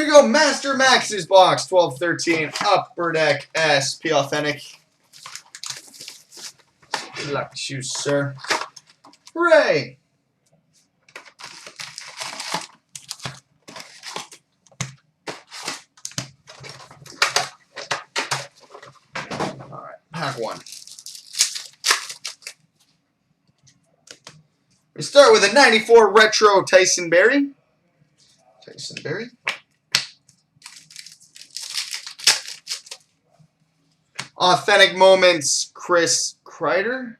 Here you go, Master Max's box, 1213, Upper Deck SP Authentic. Good luck to you, sir. Hooray! Alright, pack one. We start with a 94 Retro Tyson Berry. Authentic Moments, Chris Kreider.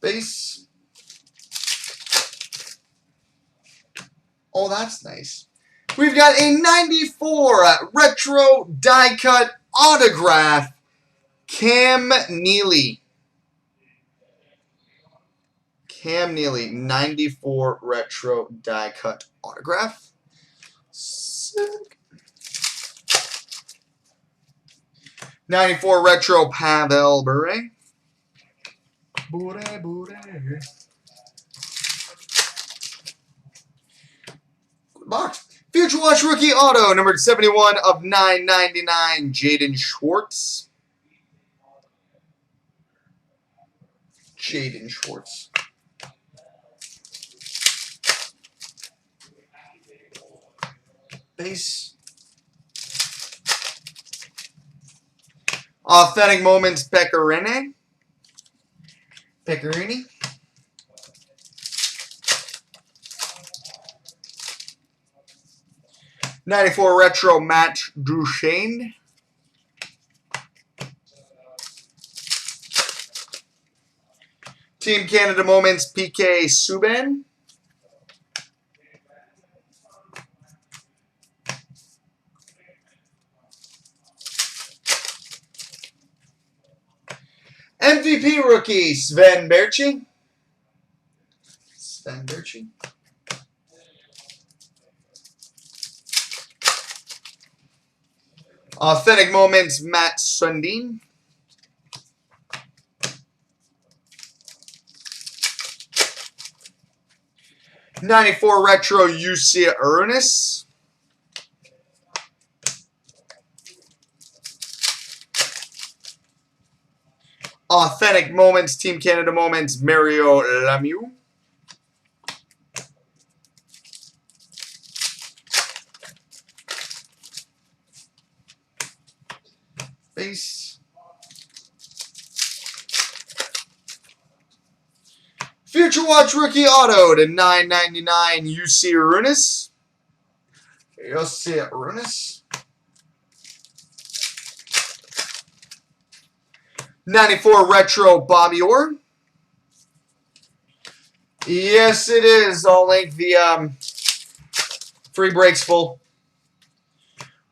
Base. Oh, that's nice. We've got a 94 Retro Die Cut Autograph, Cam Neely. Cam Neely, 94 Retro Die Cut Autograph. Sick. 94 Retro Pavel Bure. Good box. Future Watch Rookie Auto, numbered 71 of 999, Jaden Schwartz. Base. Authentic Moments, Pecorini. 94 Retro Matt Duchesne. Team Canada Moments, PK Subban. MVP Rookie, Sven Berchi. Authentic Moments, Matt Sundin. '94 Retro UC Uranus. Authentic Moments, Team Canada Moments, Mario Lemieux. Base. Future Watch Rookie Auto to 999 UC Uranus. 94 Retro Bobby Orr. Yes, it is. I'll link the free breaks full.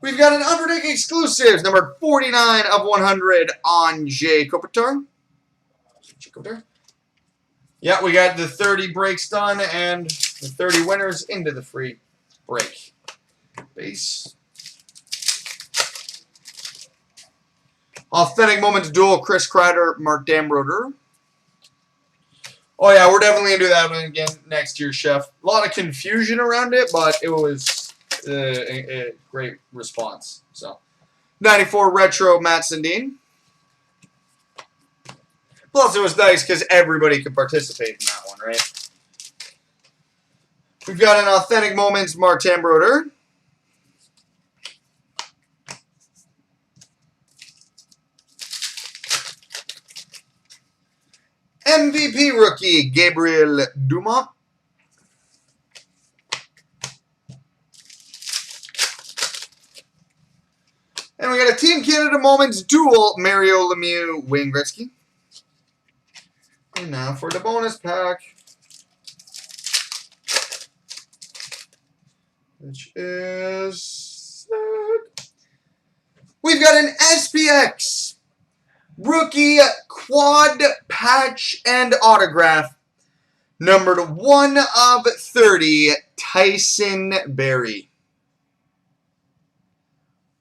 We've got an Upper Deck exclusives, number 49 of 100 on Jay Kopitar. Yeah, we got the 30 breaks done and the 30 winners into the free break. Base. Authentic Moments Duel, Chris Kreider, Mark Dambroder. Oh yeah, we're definitely going to do that one again next year, Chef. A lot of confusion around it, but it was a great response. So, 94 Retro Matt Sundin. Plus, it was nice because everybody could participate in that one, right? We've got an Authentic Moments Martin Brodeur. MVP Rookie Gabriel Dumont. And we got a Team Canada Moments Duel, Mario Lemieux, Wayne Gretzky. And now for the bonus pack, which is... We've got an SPX Rookie Quad Patch and Autograph, numbered 1 of 30, Tyson Berry.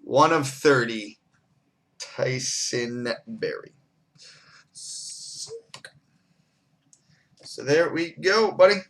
1 of 30, Tyson Berry. So there we go, buddy.